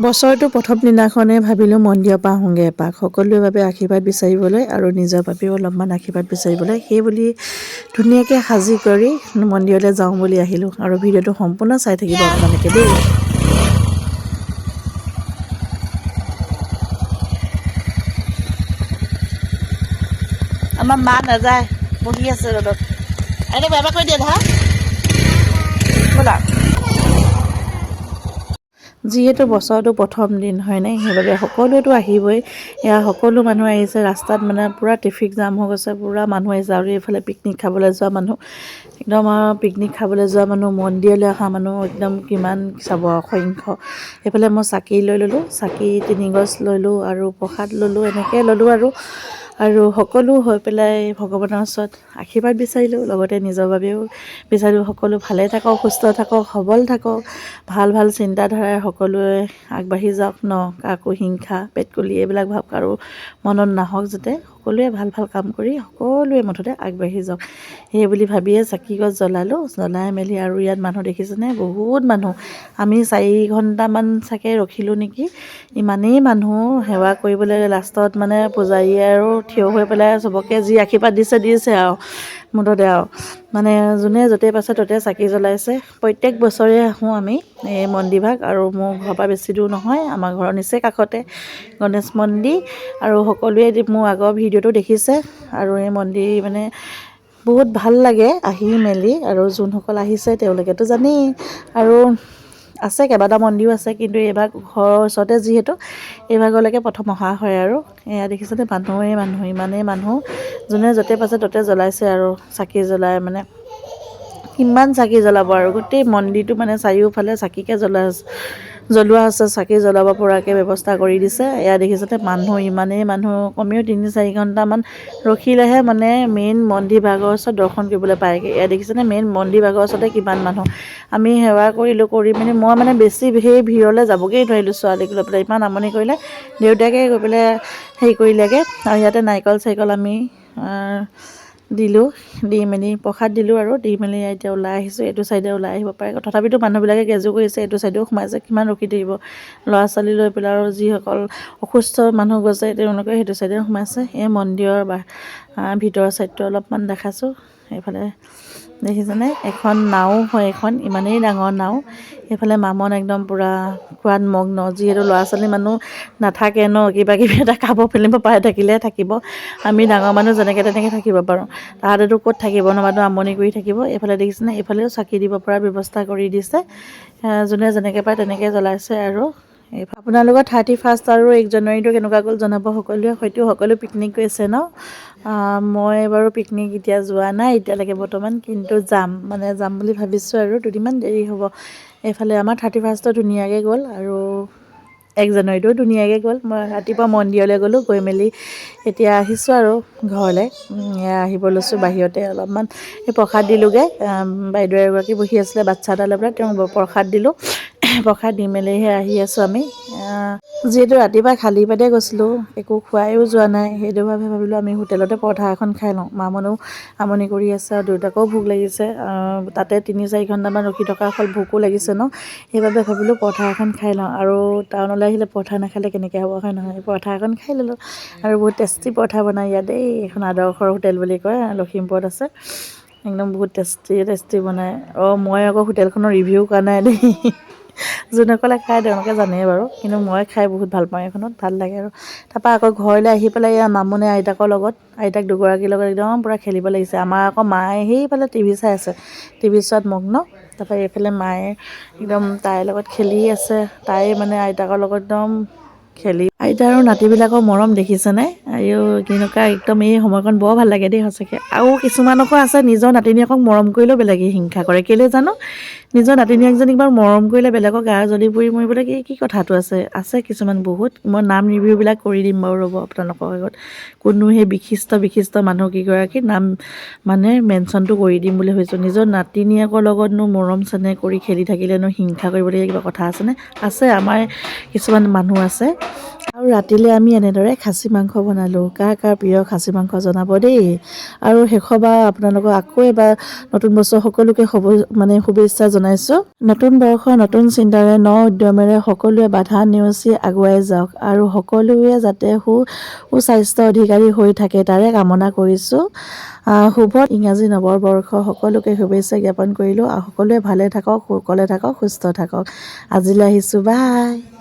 বছৰটো প্ৰথম দিনাখনে ভাবিলোঁ মন্দিৰৰ পৰা আহোঁগৈ এপাক সকলোৰে বাবে আশীৰ্বাদ বিচাৰিবলৈ আৰু নিজৰ বাবেও অলপমান আশীৰ্বাদ বিচাৰিবলৈ সেই বুলি ধুনীয়াকৈ সাজি কৰি মন্দিৰলৈ যাওঁ বুলি আহিলোঁ আৰু ভিডিঅ'টো সম্পূৰ্ণ চাই থাকিব আপোনালোকে দেই। আমাৰ মা নাযায়, বহি আছে ৰ'দত। এনে বেয়া কৰি দিয়ে ধৰা ব'লা। যিহেতু বছৰটো প্ৰথম দিন হয়নে, সেইবাবে সকলোৱেতো আহিবই। এয়া সকলো মানুহ আহিছে, ৰাস্তাত মানে পূৰা ট্ৰেফিক জাম হৈ গৈছে, পূৰা মানুহ আহিছে আৰু এইফালে পিকনিক খাবলৈ যোৱা মানুহ একদম আৰু পিকনিক খাবলৈ যোৱা মানুহ, মন্দিৰলৈ অহা মানুহ একদম কিমান চাব অসংখ্য। এইফালে মই চাকি লৈ ল'লোঁ, চাকি 3 গছ ল'লোঁ আৰু প্ৰসাদ ল'লোঁ, এনেকৈ ল'লোঁ আৰু সকলো হৈ পেলাই ভগৱানৰ ওচৰত আশীৰ্বাদ বিচাৰিলোঁ, লগতে নিজৰ বাবেও বিচাৰিলোঁ সকলো ভালে থাকক, সুস্থ থাকক, সবল থাকক, ভাল ভাল চিন্তাধাৰাই সকলোৱে আগবাঢ়ি যাওক ন, কাকো হিংসা পেটকুলি এইবিলাক ভাৱ কাৰো মনত নাহক, যাতে সকলোৱে ভাল ভাল কাম কৰি সকলোৱে মুঠতে আগবাঢ়ি যাওক সেই বুলি ভাবিয়ে চাকি গছ জ্বলালোঁ। জ্বলাই মেলি আৰু ইয়াত মানুহ দেখিছেনে, বহুত মানুহ। আমি 4 ঘণ্টামান চাগে ৰখিলোঁ নেকি, ইমানেই মানুহ সেৱা কৰিবলৈ। লাষ্টত মানে পূজাৰীয়ে আৰু থিয় হৈ পেলাই চবকে যি আশীৰ্বাদ দিছে আৰু মুঠতে আৰু মানে যোনে য'তে পাইছে ত'তে চাকি জ্বলাইছে। প্ৰত্যেক বছৰে আহোঁ আমি এই মন্দিৰভাগ, আৰু মোৰ ঘৰৰ পৰা বেছি দূৰ নহয়, আমাৰ ঘৰৰ নিচেই কাষতে গণেশ মন্দিৰ। আৰু সকলোৱে মোৰ আগৰ ভিডিঅ'টো দেখিছে আৰু এই মন্দিৰ মানে বহুত ভাল লাগে আহি মেলি, আৰু যোনসকল আহিছে তেওঁলোকেতো জানেই। আৰু আছে কেইবাটা মন্দিৰো আছে, কিন্তু এইভাগ ঘৰৰ ওচৰতে যিহেতু এইভাগলৈকে প্ৰথম অহা হয়। আৰু এয়া দেখিছেনে, মানুহেই মানুহ, ইমানেই মানুহ, যোনে য'তে পাইছে ত'তে জ্বলাইছে আৰু চাকি জ্বলাই মানে কিমান চাকি জ্বলাব আৰু গোটেই মন্দিৰটো মানে চাৰিওফালে চাকিকে জ্বলোৱা আছে, চাকি জ্বলাব পৰাকৈ ব্যৱস্থা কৰি দিছে। এয়া দেখিছেনে, মানুহ ইমানেই মানুহ, কমেও 3-4 ঘণ্টামান ৰখিলেহে মানে মেইন মন্দিৰ ভাগৰ ওচৰত দৰ্শন কৰিবলৈ পায়গৈ। এয়া দেখিছেনে, মেইন মন্দিৰ ভাগৰ ওচৰতে কিমান মানুহ। আমি সেৱা কৰিলোঁ, কৰি মেলি মই মানে বেছি সেই ভিৰলৈ যাবগৈ নোৱাৰিলোঁ, ছোৱালীক লৈ পেলাই ইমান আমনি কৰিলে। দেউতাকে গৈ পেলাই হেৰি কৰিলেগৈ, আৰু ইয়াতে নাৰিকল চাৰিকল আমি দিলোঁ, দি মেলি প্ৰসাদ দিলোঁ আৰু দি মেলি এতিয়া ওলাই আহিছোঁ। এইটো চাইডে ওলাই আহিব পাৰে, তথাপিতো মানুহবিলাকে গেজু কৰিছে, এইটো চাইডেও সোমাইছে, কিমান ৰখি থাকিব। ল'ৰা ছোৱালী লৈ পেলাই আৰু যিসকল অসুস্থ মানুহ গৈছে তেওঁলোকে সেইটো চাইডে সোমাইছে। এই মন্দিৰৰ ভিতৰৰ চাইডটো অলপমান দেখাইছোঁ। এইফালে দেখিছেনে, এখন নাও হয়, এখন ইমানেই ডাঙৰ নাও। এইফালে মামন একদম পূৰা খোৱাত মগ্ন, যিহেতু ল'ৰা ছোৱালী মানুহ নাথাকে ন, কিবা কিবি এটা খাব পেলিব পাৰে, থাকিলেহে থাকিব। আমি ডাঙৰ মানুহ যেনেকৈ তেনেকৈ থাকিব পাৰোঁ, তাহাঁতেতো ক'ত থাকিব ন, মানুহ আমনি কৰি থাকিব। এইফালে দেখিছেনে, এইফালেও চাকি দিব পৰা ব্যৱস্থা কৰি দিছে, যোনে যেনেকৈ পাৰে তেনেকৈ জ্বলাইছে। আৰু আপোনালোকৰ 31st আৰু 1 জানুৱাৰীটো কেনেকুৱা গ'ল জনাব সকলোৱে। হয়তো সকলো পিকনিক গৈছে ন, মই বাৰু পিকনিক এতিয়া যোৱা নাই এতিয়ালৈকে বৰ্তমান, কিন্তু যাম বুলি ভাবিছোঁ আৰু দুদিনমান দেৰি হ'ব। এইফালে আমাৰ 31st ধুনীয়াকৈ গ'ল আৰু 1 জানুৱাৰীটো ধুনীয়াকৈ গ'ল। মই ৰাতিপুৱা মন্দিৰলৈ গ'লোঁ, গৈ মেলি এতিয়া আহিছোঁ আৰু ঘৰলৈ। আহিব লৈছোঁ, বাহিৰতে অলপমান এই প্ৰসাদ দিলোঁগৈ। বাইদেউ এগৰাকী বহি আছিলে বাচ্ছা এটা লৈ পেলাই, তেওঁক প্ৰসাদ দিলোঁ। প্ৰসাদ দি মেলিহে আহি আছোঁ আমি। যিহেতু ৰাতিপুৱা খালী পেটে গৈছিলোঁ, একো খোৱাইও যোৱা নাই, সেইটো বাবে ভাবিলোঁ আমি হোটেলতে পৰঠা এখন খাই লওঁ। মামনেও আমনি কৰি আছে আৰু দেউতাকেও ভোক লাগিছে, তাতে 3-4 ঘণ্টামান ৰখি থকা হ'ল, ভোকো লাগিছে ন, সেইবাবে ভাবিলোঁ পৰঠা এখন খাই লওঁ। আৰু টাউনলৈ আহিলে পৰঠা নাখালে কেনেকৈ হ'ব, হয় নহয়। পৰঠা এখন খাই ল'লোঁ, আৰু বহুত টেষ্টি পৰঠা বনাই ইয়াত দেই। এখন আদৰ্শৰ হোটেল বুলি কয়, লখিমপুৰত আছে, একদম বহুত টেষ্টি বনায়। মই আকৌ হোটেলখনৰ ৰিভিউ কৰা নাই দেই, যোনসকলে খায় তেওঁলোকে জানেই বাৰু, কিন্তু মই খাই বহুত ভাল পাওঁ, এইখনত ভাল লাগে। আৰু তাৰপৰা আকৌ ঘৰলৈ আহি পেলাই মামনে আইতাক দুগৰাকীৰ লগত একদম পূৰা খেলিব লাগিছে। আমাৰ আকৌ মায়ে সেইফালে টিভি চাই আছে, টিভি চোৱাত মগ্ন। তাৰপৰা এইফালে মায়ে একদম তাইৰ লগত খেলি আছে, তাই মানে আইতাকৰ লগত একদম খেলি। আইতা আৰু নাতিবিলাকৰ মৰম দেখিছেনে, আৰু কেনেকুৱা একদম এই সময়কণ বৰ ভাল লাগে দেই সঁচাকৈ। আৰু কিছুমানকো আছে নিজৰ নাতিনীয়েকক মৰম কৰিলেও বেলেগে হিংসা কৰে, কেলৈ জানো। নিজৰ নাতিনীয়েকজনীক বাৰু মৰম কৰিলে বেলেগৰ গা জ্বলি পুৰি মৰিবলৈ কি কথাটো আছে কিছুমান বহুত। মই নাম ৰিভিউবিলাক কৰি দিম বাৰু, ৰ'ব আপোনালোকৰ আগত। কোনো সেই বিশিষ্ট মানুহ কেইগৰাকী নাম মানে মেনশ্যনটো কৰি দিম বুলি ভাবিছোঁ। নিজৰ নাতিনীয়েকৰ লগতনো মৰম চেনেহ কৰি খেলি থাকিলেনো হিংসা কৰিবলগীয়া কিবা কথা আছেনে? আছে, আমাৰ কিছুমান মানুহ আছে। আৰু আৰু ৰাতিলৈ আমি এনেদৰে খাচী মাংস বনালোঁ। কাৰ কাৰ প্ৰিয় খাচী মাংস জনাব দেই। আৰু শেষৰবাৰ আপোনালোকক আকৌ এবাৰ নতুন বছৰ সকলোকে শুভেচ্ছা জনাইছোঁ। নতুন বৰ্ষৰ নতুন চিন্তাৰে ন উদ্যমেৰে সকলোৱে বাধা নেওচি আগুৱাই যাওক আৰু সকলোৱে যাতে সুস্বাস্থ্য অধিকাৰী হৈ থাকে তাৰে কামনা কৰিছোঁ। শুভ ইংৰাজী নৱবৰ্ষ সকলোকে শুভেচ্ছা জ্ঞাপন কৰিলোঁ। সকলোৱে ভালে থাকক, সুকলে থাকক, সুস্থ থাকক। আজিলৈ আহিছোঁ, বাই।